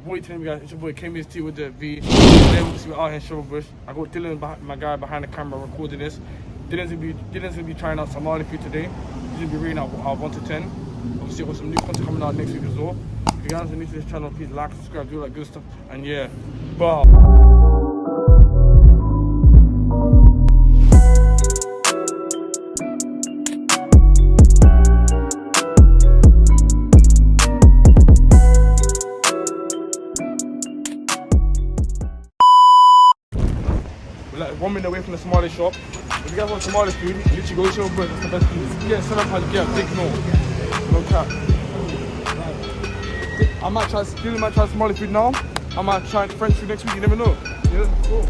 What you telling me, guys? It's your boy KIZZY with the V. Today we're out here in Shovelbush. I got Dylan, my guy behind the camera, recording this. Dylan's gonna be trying out Somali food today. He's gonna be rating out 1 to 10. Obviously, got some new content coming out next week as well. If you guys are new to this channel, please like, subscribe, do all that good stuff. And yeah, bow. We're like 1 minute away from the Somali shop. If you guys want Somali food, literally go to your bread, that's the best food. You get £7, you get a big meal. No cap. I might try Somali food now. I might try French food next week, you never know. Yeah, cool.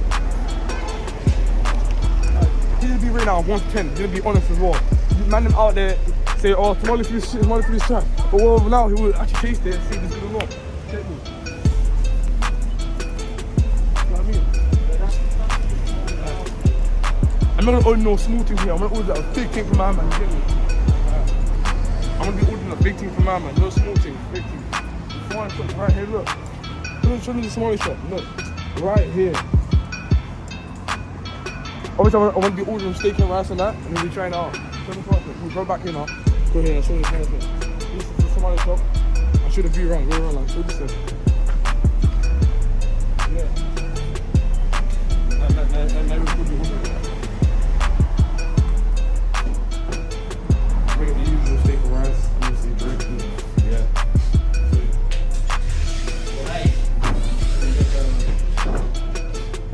He's gonna be right now 1 to 10, he's gonna be honest as well. You man them out there say, oh, Somali food is shit, Somali food is trash. But well, now he will actually taste it and see if it's good or not. Check me. I'm not gonna order no small things here. I'm gonna order a big thing for my man. You get me? I'm gonna be ordering a big thing for my man. No small thing, big thing. Somali shop right here. Look. Show me the Somali shop. Look, right here. Obviously, I want to be ordering steak and rice and that, and then we trying it out. We'll go back here now. Go here and show you the Somali shop. This is the Somali shop. I should have view around. Go around like show this. Yeah. That was good. The usual steak and rice, obviously jerky, yeah.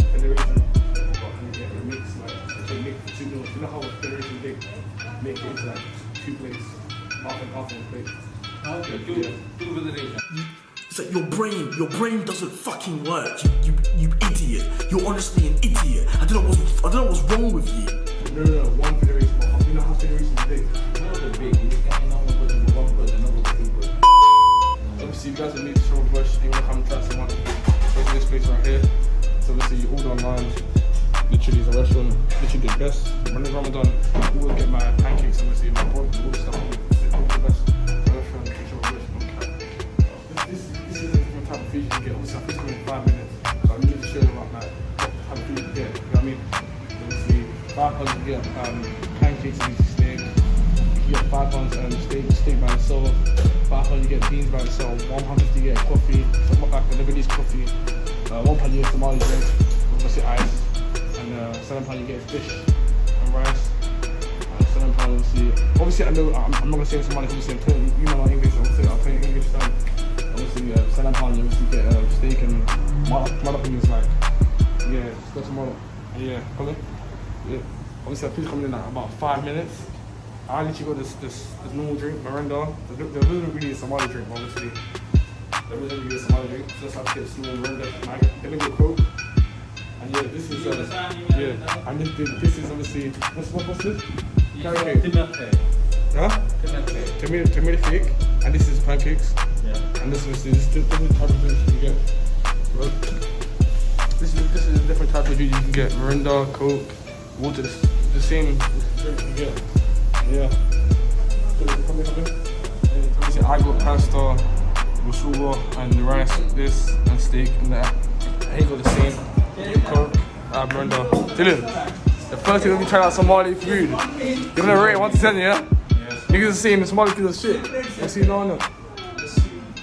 Federation, you get a mix, like a mix for 2 meals. You know how Federation make it into like 2 plates, half and plate. Okay, two Federation. It's like your brain doesn't fucking work. You idiot. You're honestly an idiot. I don't know what's wrong with you. No, 1 Federation. You know how Federation is big. Obviously, you guys are new to Shovelbush, you want to come try some go to this place right here. So obviously, you order online. Literally, it's a restaurant. Literally the best. When it's Ramadan, I always get my pancakes. Obviously, my bread, all the stuff. It's the best restaurant in Shovelbush. This is a different type of food you can get. Obviously, I think it's going in 5 minutes. So I need to show you about like what type of food you get. You know what I mean? Obviously, £5 you get pancakes and steak. You get £5 steak by itself. £5 you get beans by itself. £1 you get coffee, something like a Lebanese coffee. £1 you get Somali drink, obviously ice. And £7 you get fish and rice. £7 obviously I know I'm not gonna say Somali, obviously you know my English, I'll tell you English style. Obviously £7 you obviously get steak and mother thing is like, yeah, it's got tomorrow. Yeah, come in. Yeah. Obviously that food's coming in about 5 minutes. I literally got this normal drink, Miranda. There wasn't really a Somali drink, obviously. There wasn't really a Somali drink, so that's how to get small Miranda. Then I got Coke. And yeah, this is yeah. And this is obviously what's this? Carrot cake. Huh? Tomato cake. And this is pancakes. Yeah. And this is the type of drinks you get. This is a different type of drink you can get. Miranda, Coke, water. The same drink you get. Yeah. Come in. I got pasta, musuba, and the rice, this, and steak, and that. I got the same. Coke, Miranda. Dylan, the first thing we'll be trying out Somali food. You're gonna rate 1 to 10, yeah? Yes. Niggas are saying the Somali food is shit. We'll see now, innit?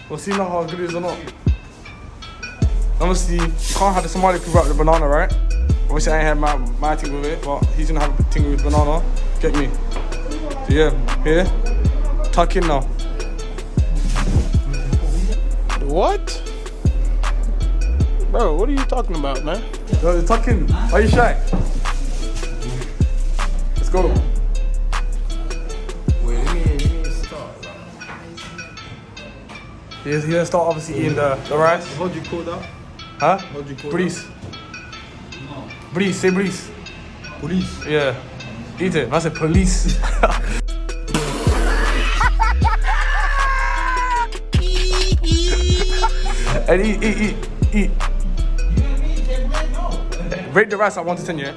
We'll see now how good it is or not. Obviously, you can't have the Somali food without the banana, right? Obviously, I ain't had my thing with it, but he's gonna have a thing with banana. Get me. So yeah, here, tuck in now. What? Bro, what are you talking about, man? Yo, tuck in. Why are you shy? Let's go. Wait, let me start. He's gonna start obviously eating the rice. How'd you call that? Huh? How'd you call Breeze. that? Breeze, say breeze. Police. Yeah. Eat it. I said police. And eat. Rate the rice at 1 to 10, yeah?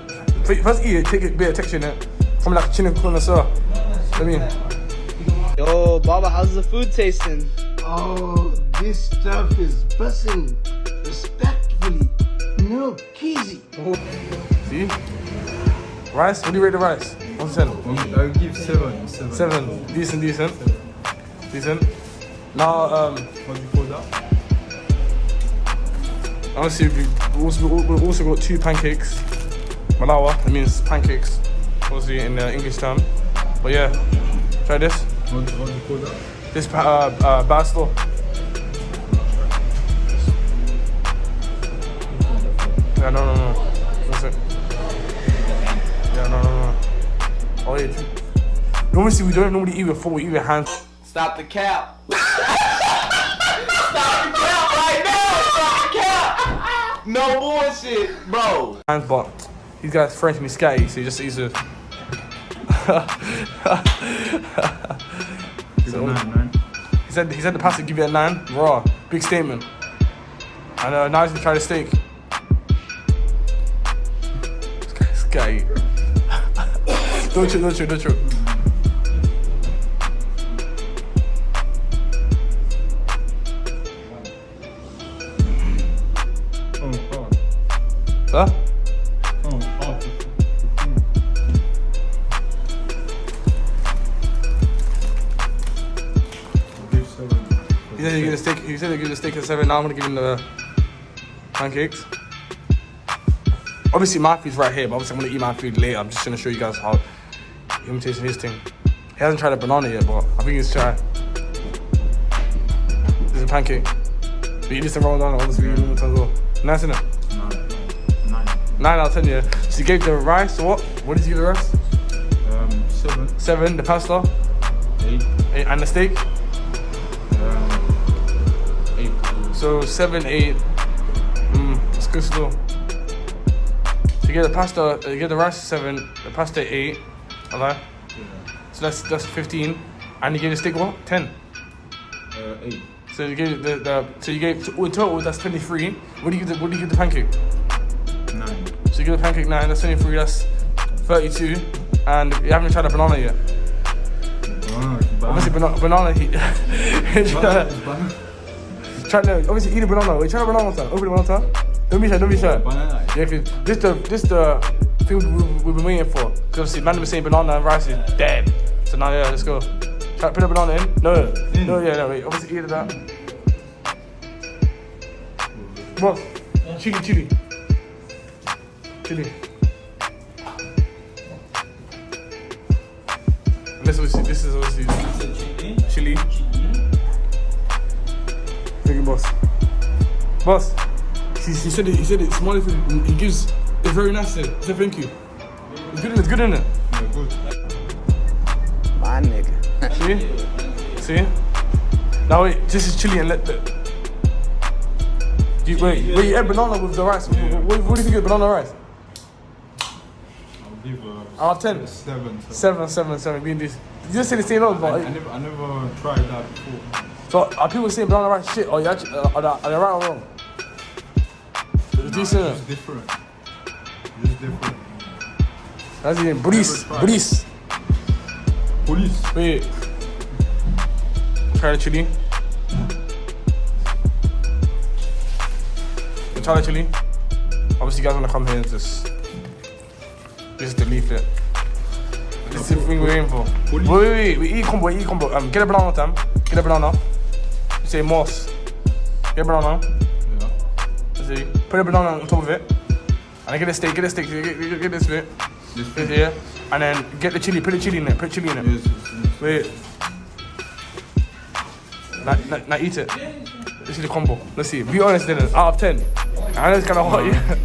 First eat it, take a bit of texture in it. Come like a chin connoisseur. I mean. Yo, Baba, how's the food tasting? Oh, This stuff is bussing. Respectfully. No, KIZZY. See? Rice? What do you rate the rice? 1 to 10. I'll give 7. 7. Decent. Now, What do you call that? honestly, we've also got 2 pancakes. Malawa, it means pancakes, obviously in the English term. But yeah, try this. What do you call that? This basto. Yeah, no. That's it. Yeah, no. Oh yeah, true. Obviously, we don't normally eat with fork, we eat with hands. Stop the cap. Stop the cap right now. Stop the cap. No bullshit, bro. Hands, but these guys French and he's scatty, so he just eats with. Give it 9. He said the pasta give it a 9. Raw, big statement. And now he's gonna try the steak. This guy. Don't choke. Huh? He said he give the steak a 7. Now I'm gonna give him the pancakes. Obviously my food's right here, but obviously I'm gonna eat my food later. I'm just gonna show you guys how him tasting his thing. He hasn't tried a banana yet, but I think he's tried. This is a pancake. But you need to roll down, obviously you need to go. Nice, isn't it? 9 out of 10, yeah. So you gave the rice, what? What did you give the rice? 7. The pasta? 8. And the steak? 8. So 7, 8. That's good still. So you get the pasta, you get the rice 7, the pasta 8. Okay. So that's 15. And you gave the steak what? 10. 8. So you gave in total that's 23. What do you give the pancake? 9. So you give the pancake 9, that's 23, that's 32. And you haven't tried a banana yet. Obviously banana heat. Try to obviously eat a banana. Wait, try a banana one time. Open the banana. Don't be shy. Yeah, cause this the thing we've been waiting for. Cause obviously man was saying banana and rice is dead. So now yeah, let's go. Try put a banana in. No, wait. Obviously eat that. Boss, chili. And this is obviously chili. Thank you, boss. Boss, he said it's small food. He gives. It's very nice. He said thank you. It's good, isn't it? Yeah, good. My nigga. See? Now wait, this is chili and let the. Wait, you ate banana with the rice. Yeah. What do you think of banana rice? I'll give Out of 10? 7. Being this. You just say the same notes, but. I never tried that before. So are people saying banana rice shit, or you actually, are they right or wrong? It's decent. It's different. That's it. Brice. Police. Wait. Try the chili. Try the chili. Obviously, you guys want to come here and this is the leaflet. This is the thing we're aiming for. Wait. We eat combo. Get a banana, Tam. Get a banana. You say moss. Get a banana. Yeah. See. Put a banana on top of it. And then get a steak. Get this bit. This This here. And then get the chili. Put the chili in it. Yes. Wait. Now eat it. This is the combo. Let's see. Be honest, then. Out of 10. I know it's kind of hot, yeah.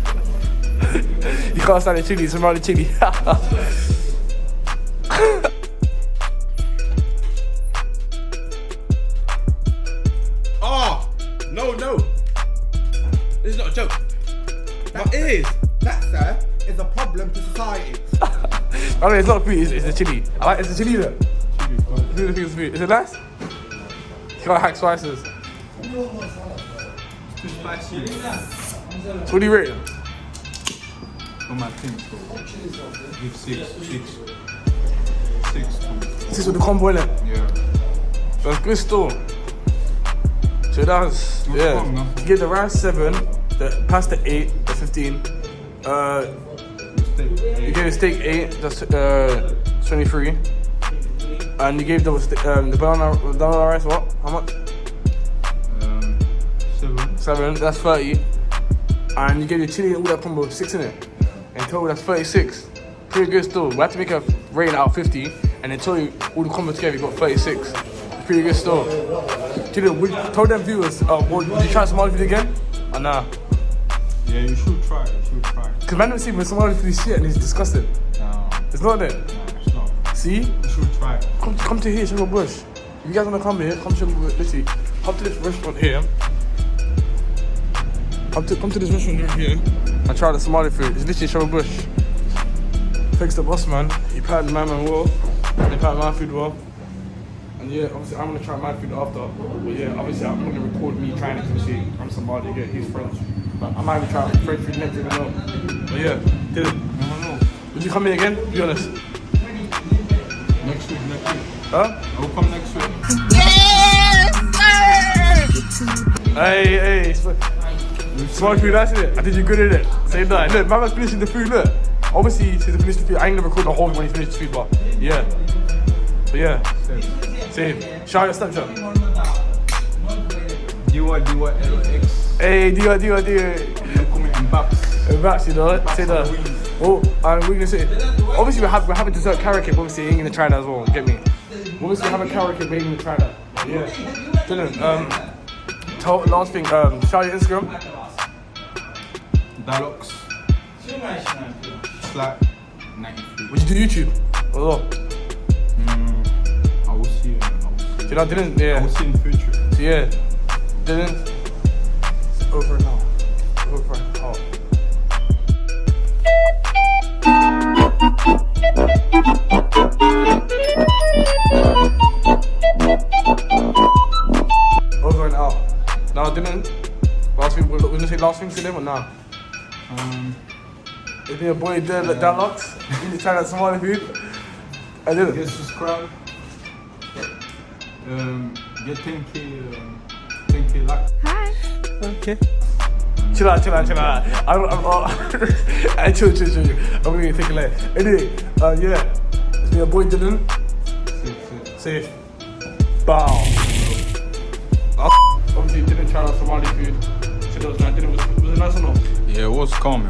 You can't stand the chili. Smell the chili. Oh, no. This is not a joke. That sir, is a problem to society. I mean, it's not food, it's the chili. It's the chili though. Is it nice? You gotta hack spices. Too spicy. So what do you rate it? On my thing, so give 6. 6. 6 with the combo in it. Yeah. That's good still. So that's, yeah. You get the rice 7, the pasta 8, the 15. You gave the steak 8, that's 23. And you gave the banana rice what? How much? 7, that's 30. And you gave the chili and all that combo 6 in it. And total that's 36. Pretty good still. We had to make a rating out of 50. And then told you all the combo together, you got 36. Pretty good still. Told them viewers, did you try Somali food again? Or nah? Yeah, you should try it. Because man don't see when Somali food is shit and it's disgusting. No, It's not there. it's not. See? You should try it. Come to here, Sugar Bush. If you guys wanna come here, come to literally, come to this restaurant here. Come to this restaurant over here and try the Somali food. It's literally Sugar Bush. Thanks to the boss man. He patted my man well. He patted my food well. And yeah, obviously I'm gonna try my food after. But yeah, obviously I'm gonna record me trying it because I'm Somali again. He's French. But I might even try French food next week as well. But yeah, did it. Would you come here again? Be honest. Next week. Huh? I'll come next week. Hey. Somali food, that's it. I did you good in it. Say that. Look, my man's finishing the food, look. Obviously, he's finished the food. I ain't gonna record the whole thing when he's finished the food, but yeah. But yeah. Same. Shout out your Snapchat. D-Y-L-X. Hey, do it. You call me Mbaps. Back, you know, say that. Oh, and we're gonna say, obviously we're having dessert carrot cake, but obviously you ain't gonna try that as well, get me? Obviously we're having carrot cake, but you ain't gonna try that. Yeah. Dylan, last thing, shout out your Instagram. Dalox. Slack 93. Would you do YouTube? Or what? I will see you. You know, Dylan, yeah. I will see in the future. So yeah, Dylan, it's over now. Over now. Over and out. Now, Dylan, last thing, we're gonna say last thing to them or nah? If your boy did that locks, you need to try that Somali food. I did it. Get subscribe. Get 10k likes. Okay. Chill out. I chill. I'm gonna take a leg. Anyway, yeah. It's me, your boy Dylan. Safe. Bow. Obviously, didn't try out Somali food. So was it nice or not? Yeah, it was calm.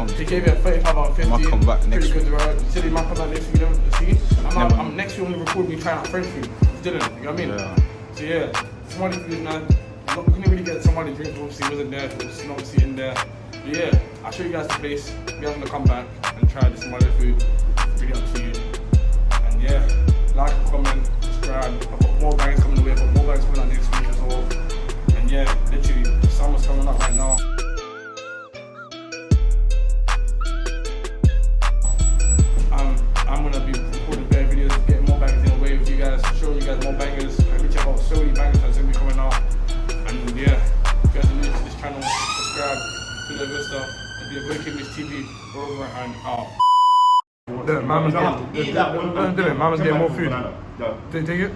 He gave it a 35 out of 50. Might come back next Pretty week. good, right? He said he might come back next week. See? I'm next week, I'm gonna record me trying out French food. Dylan, you know what I mean? Yeah. So yeah, Somali food, man. We couldn't really get Somali drink, obviously, wasn't there. It was obviously in there. But yeah, I'll show you guys the place. You guys wanna come back and try the Somali food. Really up to you. And yeah, like, comment, subscribe. I've got more bangers coming away, I've got more bangers coming out next week as well. And yeah, literally, summer's coming up right now. I'm gonna be recording better videos, getting more bangers in the way with you guys, showing you guys more bangers. We check out so many bangers that's gonna be coming out. And yeah, if you guys are new to this channel, subscribe, do that good stuff. It'll be a Boy Kim's TV. We're over and out. Mama's getting more food. Take it.